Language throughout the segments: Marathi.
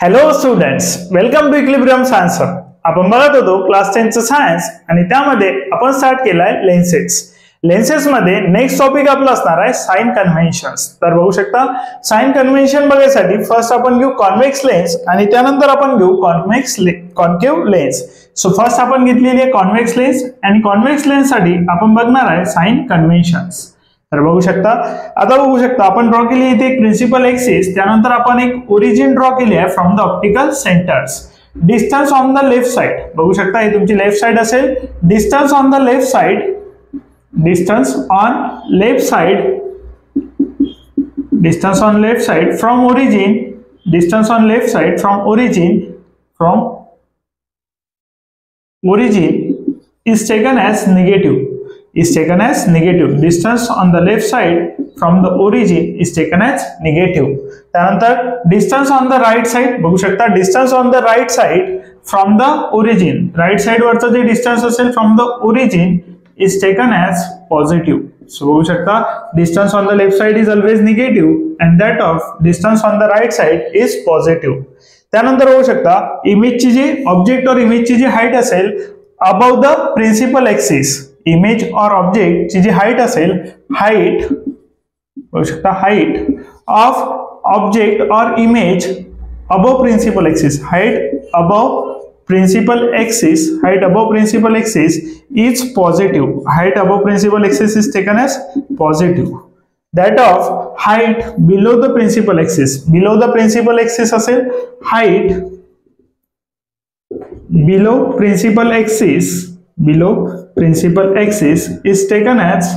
Hello students, welcome to equilibrium science. आपण बघत होतो क्लास 10 चं सायन्स आणि त्यामध्ये आपण स्टार्ट केलाय लेन्सेस. लेन्सेस मध्ये नेक्स्ट टॉपिक आपला असणार आहे साइन कन्व्हेन्शन्स. तर बघू शकता साइन कन्व्हेन्शन बघायसाठी फर्स्ट आपण घेऊ कॉन्व्हेक्स लेन्स आणि त्यानंतर आपण घेऊ कॉन्केव्ह लेन्स. सो फर्स्ट आपण घेतलेली आहे कॉन्व्हेक्स लेन्स आणि कॉन्व्हेक्स लेन्स साठी आपण बघणार आहे साइन कन्व्हेन्शन्स. तर बघू शकता आता बघू शकता आपण ड्रॉ केली इथे एक प्रिन्सिपल एक्सिस, त्यानंतर आपण एक ओरिजिन ड्रॉ केली आहे from the optical centres. Distance on the left side बघू शकता हे तुमची लेफ्ट साइड असेल. Distance on the left side, distance on left side, distance on left side from origin, distance on left side from origin, from origin is taken as negative, is taken as negative. Distance on the left side from the origin is taken as negative. त्यानंतर distance on the right side बघू शकता distance on the right side from the origin, right side वरचं जे distance असेल from the origin is taken as positive. So बघू शकता distance on the left side is always negative and that of distance on the right side is positive. त्यानंतर बघू शकता इमेजची जी ऑब्जेक्ट और इमेजची जी हाईट असेल above the principal axis, image और ऑब्जेक्ट ची जी हाईट असेल, हाईट बघू शकता हाईट ऑफ ऑब्जेक्ट और image above principal axis, height above principal axis, height above principal axis is positive. Height above principal axis is taken as positive. That of height below the principal axis, below the principal axis असेल height below principal axis, below principal axis is taken as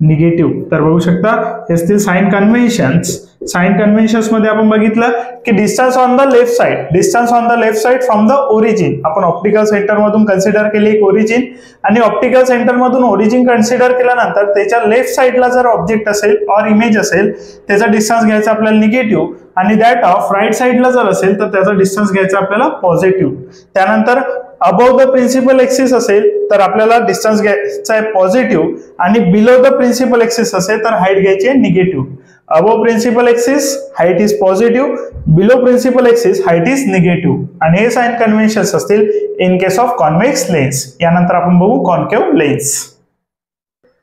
negative. तर बघू शकता हे असतील साइन कन्व्हेन्शन्स. साइन कन्व्हेन्शन्स मध्ये आपण बघितलं की distance on the left side, distance on the left side from the origin. आपण ऑप्टिकल सेंटर मधून कन्सिडर केली एक ओरिजिन आणि ऑप्टिकल सेंटर मधून ओरिजिन कन्सिडर केल्यानंतर त्याच्या लेफ्ट साइडला जर ऑब्जेक्ट असेल और इमेज असेल त्याचा डिस्टन्स घ्यायचा आपल्याला निगेटिव्ह आणि दॅट ऑफ राईट साइडला जर असेल तर त्याचा डिस्टन्स घ्यायचा आपल्याला पॉझिटिव्ह. त्यानंतर अबव द प्रिन्सिपल एक्सिस असेल तर आपल्याला डिस्टन्स घ्यायचा आहे पॉझिटिव्ह आणि बिलो द प्रिन्सिपल एक्सिस असेल तर हाईट घ्यायची आहे negative. Above principal axis height is positive, below principal axis height is negative. आणि हे साइन कन्व्हेन्शन्स असतील in case of convex lens. यानंतर आपण बघू कॉन्केव्ह लेन्स.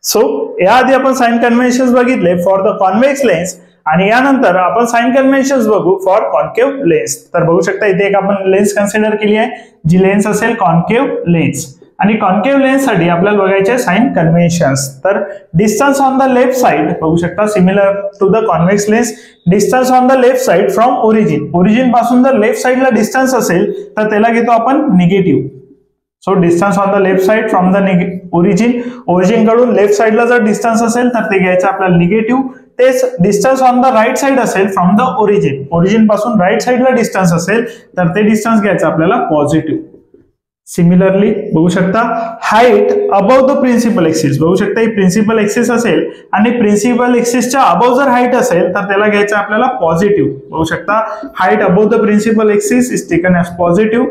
सो याआधी आपण साइन कन्व्हेन्शन्स बघितले फॉर द कॉन्व्हेक्स लेन्स आणि यानंतर आपण साइन कन्व्हेन्शन्स बघू फॉर कॉन्केव्ह लेन्स. तर बघू शकता इथे एक आपण लेन्स कन्सिडर केली आहे जी लेन्स असेल कॉन्केव्ह लेन्स आणि कॉन्केव्ह लेन्स साठी आपल्याला बघायचे साइन कन्व्हेन्शन्स. तर distance on the left side बघू शकता similar to the convex lens, distance on the left side from origin, origin पासून जर लेफ्ट साइडला डिस्टन्स असेल तर त्याला घेतो आपण negative. So distance on the left side from the origin, origin कडून लेफ्ट साइडला जर डिस्टन्स असेल तर ते घ्यायचं आपल्याला निगेटिव्ह. तेच distance on the right side असेल फ्रॉम द ओरिजिन, ओरिजिन पासून राइट साइडला डिस्टन्स असेल तर ते डिस्टन्स घ्यायचं आपल्याला पॉझिटिव्ह. सिमिलरली बघू शकता height above the principal axis, बघू शकता ही प्रिन्सिपल एक्सिस असेल आणि प्रिन्सिपल एक्सिसच्या अबव जर हाईट असेल तर त्याला घ्यायचं आपल्याला पॉझिटिव्ह. बघू शकता height above the principal axis is taken as positive.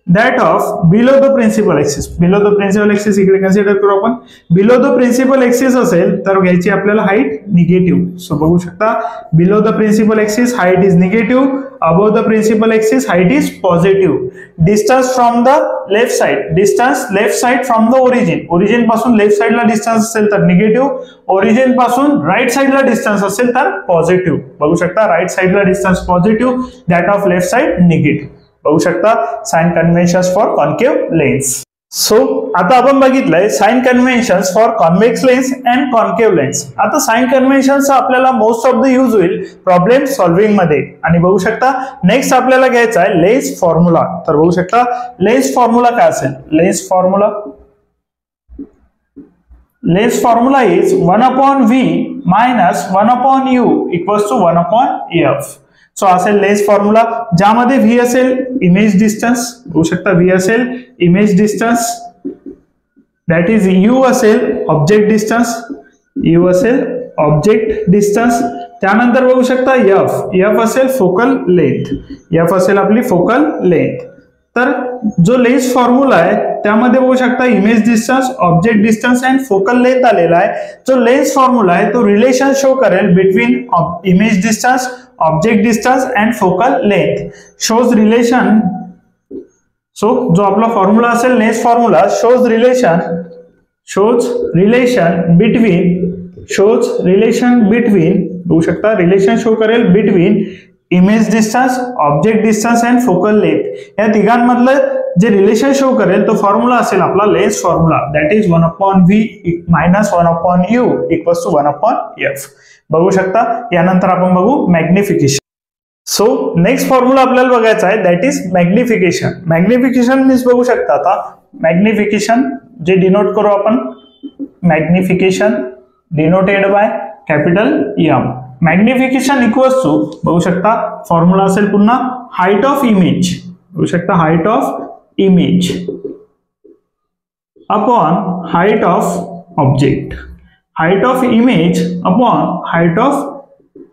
That of below the principal axis, below the principal axis इकडे कन्सिडर करू आपण. बिलो द प्रिन्सिपल एक्सिस असेल तर घ्यायची आपल्याला हाईट निगेटिव्ह. सो बघू शकता below the principal axis height is negative, above the principal axis height is positive. Distance from the left side, distance left side from the origin, origin पासून लेफ्ट साइडला डिस्टन्स असेल तर निगेटिव्ह, ओरिजिन पासून राइट साइडला डिस्टन्स असेल तर पॉझिटिव्ह. बघू शकता राइट साइडला distance positive, that of left side negative. बघू शकता sign conventions for concave lens. So आता आपण बघितलंय sign conventions for convex lens and concave lens. आता साइन कन्व्हेन्शन्स आपल्याला मोस्ट ऑफ द यूज होईल प्रॉब्लेम सॉल्व्हिंग मध्ये. आणि बघू शकता नेक्स्ट आपल्याला घ्यायचा आहे लेन्स फॉर्म्युला. तर बघू शकता लेन्स फॉर्म्युला काय असेल, lens formula, lens formula is 1/v minus 1/u equals to 1/f. So असेल लेन्स फॉर्म्युला ज्यामध्ये v असेल इमेज डिस्टन्स, बघू शकता v असेल image distance, that is u असेल ऑब्जेक्ट डिस्टन्स, u असेल ऑब्जेक्ट डिस्टन्स. त्यानंतर बघू शकता f असेल फोकल लेंथ, f असेल आपली फोकल लेंथ. तर जो लेन्स फॉर्म्युला आहे त्यामध्ये बघू शकता image distance, object distance and focal length आलेला आहे. जो लेन्स फॉर्म्युला आहे तो रिलेशन शो करेल between image distance, object distance and focal length shows relation. So जो आपला फॉर्म्युला असेल lens formula shows relation between बघू शकता रिलेशन शो करेल between image distance, object distance and focal length या तिघांमधलं जे रिलेशन शो करेल तो फॉर्म्युला असेल आपला lens formula that is 1/v - 1/u = 1/f. बघू शकता. यानंतर आपण बघू मॅग्निफिकेशन. सो नेक्स्ट फॉर्म्युला आपल्याला बघायचा आहे that is magnification. Magnification means बघू शकता आता मॅग्निफिकेशन जे डिनोट करू आपण magnification denoted by capital M. Magnification equals to बघू शकता फॉर्म्युला असेल पुन्हा हाईट ऑफ इमेज. बघू शकता height of image upon height of object. Height of image upon height of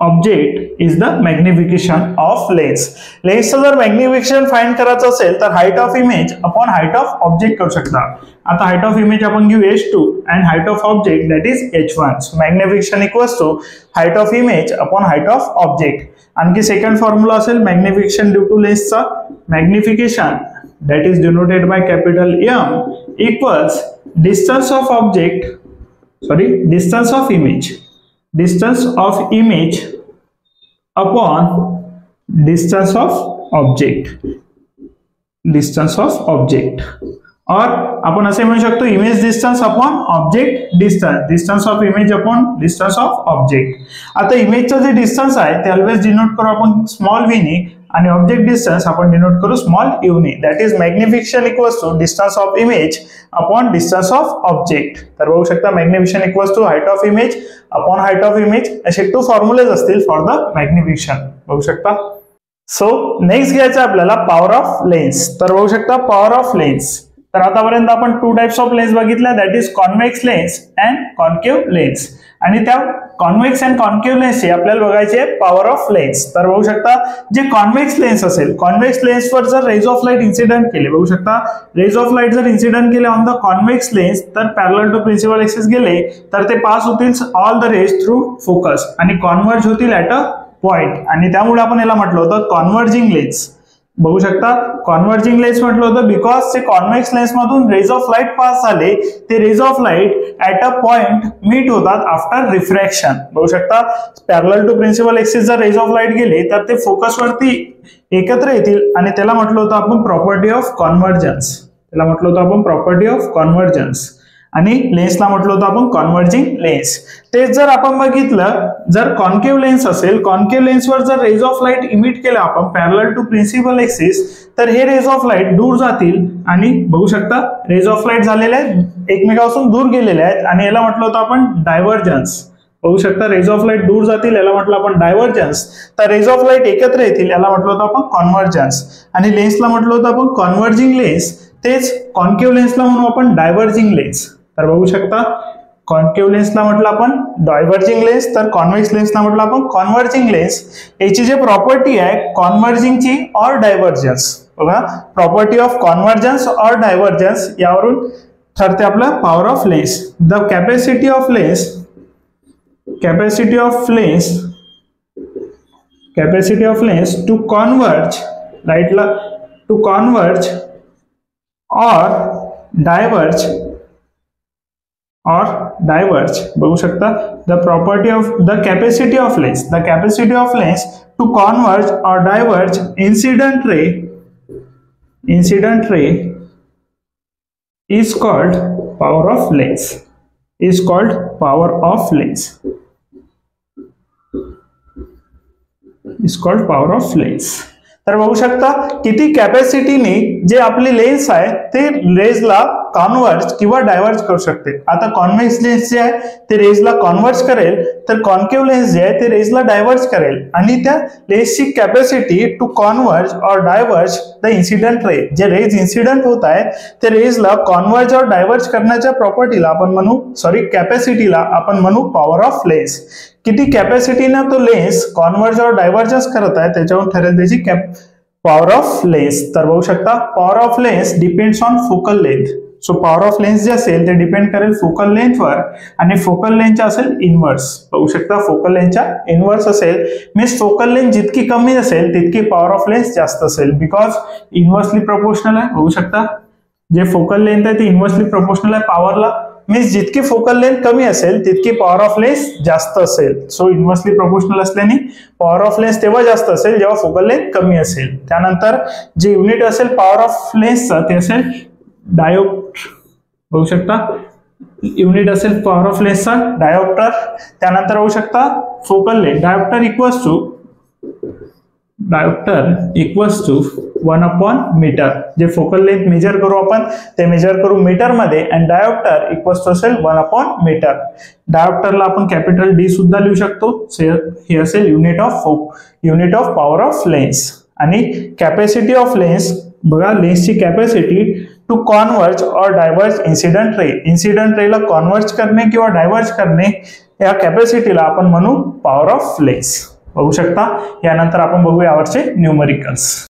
object is the magnification of lens. लेन्सचं जर मॅग्निफिकेशन फाइंड करायचं असेल तर height of image upon height of object करू शकता. आता हाईट ऑफ इमेज आपण घेऊ h2 and height of object that is h1. So magnification equals to height of image upon height of object. आणखी सेकंड फॉर्म्युला असेल मॅग्निफिकेशन ड्यू टू लेन्सचा magnification that is denoted by capital M equals distance of image upon distance of object. और आपण असे म्हणू शकतो image distance upon object distance of image upon distance of object. आता इमेजचं जे डिस्टन्स आहे ते ऑलवेज डिनोट करू आपण स्मॉल v ने आणि ऑब्जेक्ट डिस्टन्स आपण डिनोट करू स्मॉल u ने. That is magnification equals to distance of image upon distance of object. तर बघू शकता magnification equals to height of image upon height of image असे 2 फॉर्म्युलेज असतील फॉर द मॅग्निफिकेशन. बघू शकता. सो नेक्स्ट घ्यायचं आपल्याला पॉवर ऑफ लेन्स. तर बघू शकता पॉवर ऑफ लेन्स. तर आतापर्यंत आपण 2 टाइप्स ऑफ लेन्स बघितल्या that is convex lens and concave lens. आणि त्या कॉन्व्हेक्स अँड कॉन्केव्ह लेन्सचे आपल्याला बघायचे पॉवर ऑफ लेन्स. तर बघू शकता जे कॉन्व्हेक्स लेन्स असेल कॉन्व्हेक्स लेन्सवर जर रेज ऑफ लाईट इन्सिडेंट केले बघू शकता रेज ऑफ लाईट जर इन्सिडेंट केले ऑन द कॉन्व्हेक्स लेन्स तर पॅरलल टू प्रिन्सिपल एक्सिस गेले तर ते पास होतील all the rays through focus आणि कॉन्व्हर्ज होतील ॲट अ पॉइंट. आणि त्यामुळे आपण याला म्हटलं होतं कॉन्व्हर्जिंग लेन्स. बघू शकता कॉन्व्हर्जिंग लेन्स म्हटलं होतं बिकॉज ते कॉन्व्हेक्स लेन्स मधून रेज ऑफ लाईट पास झाले ते rays of light at a point meet होतात आफ्टर रिफ्रॅक्शन. बघू शकता पॅरलल टू प्रिन्सिपल एक्सिस जर रेज ऑफ लाईट गेले तर ते फोकस वरती एकत्र येतील आणि त्याला म्हटलं होतं आपण प्रॉपर्टी ऑफ कॉन्व्हर्जन्स. आणि लेन्सला म्हटलं होतं आपण कॉन्व्हर्जिंग लेन्स. तेच जर आपण बघितलं जर कॉन्केव्ह लेन्स असेल कॉन्केव्ह लेन्सवर जर रेज ऑफ लाईट इमिट केला आपण पॅरलल टू प्रिन्सिपल एक्सिस तर हे रेज ऑफ लाईट दूर जातील आणि बघू शकता रेज ऑफ लाईट झालेले आहेत एकमेकांपासून दूर गेलेले आहेत आणि याला म्हटलं होतं आपण डायव्हर्जन्स. बघू शकता रेज ऑफ लाईट दूर जातील याला म्हटलं आपण डायव्हर्जन्स. तर रेज ऑफ लाईट एकत्र येतील याला म्हटलं होतं आपण कॉन्व्हर्जन्स. आणि लेन्सला म्हटलं होतं आपण कॉन्व्हर्जिंग लेन्स तेच कॉन्केव्ह लेन्सला म्हणू आपण डायव्हर्जिंग लेन्स. तर बघू शकता कॉन्केव्ह लेन्सला म्हटलं आपण डायव्हर्जिंग लेन्स तर कॉन्व्हेक्स लेन्सला म्हटलं आपण कॉन्व्हर्जिंग लेन्स. याची जी प्रॉपर्टी आहे कॉन्व्हर्जिंगची ऑर डायव्हर्जन्स बघा property of convergence or divergence यावरून ठरते आपला power of lens. The capacity of lens to converge लाईटला टू कॉन्व्हर्ज or diverge बघू शकता the capacity of lens to converge or diverge incident ray is called power of lens. तर बघू शकता किती कॅपॅसिटीने जे आपली लेन्स आहे ते रेजला कॉन्व्हर्ज किंवा डायव्हर्ज करू शकते. आता कॉन्व्हेक्स लेन्स जे आहे ते रेजला कॉन्व्हर्ज करेल तर कॉन्केव्ह लेन्स जे आहे ते रेजला डायव्हर्ज करेल आणि त्या लेन्सची capacity to converge or diverge the incident ray जे रेज इन्सिडेंट होत आहे ते रेजला कॉन्व्हर्ज और डायव्हर्ज करण्याच्या प्रॉपर्टीला आपण म्हणू कॅपॅसिटीला आपण म्हणू पॉवर ऑफ लेन्स. किती कॅपॅसिटीने तो लेन्स कॉन्व्हर्ज और डायव्हर्जन्स करत आहे त्याच्यावर ठरेल त्याची पॉवर ऑफ लेन्स. तर बघू शकता power of lens depends on focal length. So power of lens जे असेल ते डिपेंड करेल फोकल लेंथवर आणि फोकल लेंथच्या असेल इनव्हर्स. बघू शकता फोकल लेंथच्या इनव्हर्स असेल मीन्स फोकल लेंथ जितकी कमी असेल तितकी पॉवर ऑफ लेन्स जास्त असेल बिकॉज इनव्हर्सली प्रोपोर्शनल आहे. बघू शकता जे फोकल लेंथ आहे ती इनव्हर्सली प्रोपोर्शनल आहे पॉवरला. मीन्स जितकी फोकल लेंथ कमी असेल तितकी पॉवर ऑफ लेन्स जास्त असेल. सो इनव्हर्सली प्रोपोर्शनल असल्याने पॉवर ऑफ लेन्स तेव्हा जास्त असेल जेव्हा फोकल लेंथ कमी असेल. त्यानंतर जे युनिट असेल पॉवर ऑफ लेन्सचं ते असेल डायोप्टर. बघू शकता युनिट असेल पॉवर ऑफ लेन्सचा डायोप्टर. त्यानंतर बघू शकता focal length dioptre equals to 1/मीटर. जे फोकल लेंथ मेजर करू आपण ते मेजर करू मीटर मध्ये आणि डायोप्टर इक्वल्स टू असेल 1/मीटर. डायोप्टरला आपण कॅपिटल डी सुद्धा लिहू शकतो. हे असेल unit of power of lens. आणि कॅपॅसिटी ऑफ लेन्स बघा लेन्सची कॅपॅसिटी टू कॉन्व्हर्ज और डायव्हर्ज इन्सिडेंट रे. इन्सिडेंट रेला कॉन्व्हर्ज करणे किंवा डायव्हर्ज करणे या कॅपॅसिटीला आपण म्हणू पॉवर ऑफ लेन्स. बघू शकता यानंतर आपण बघूया यावरचे न्यूमरिकल्स.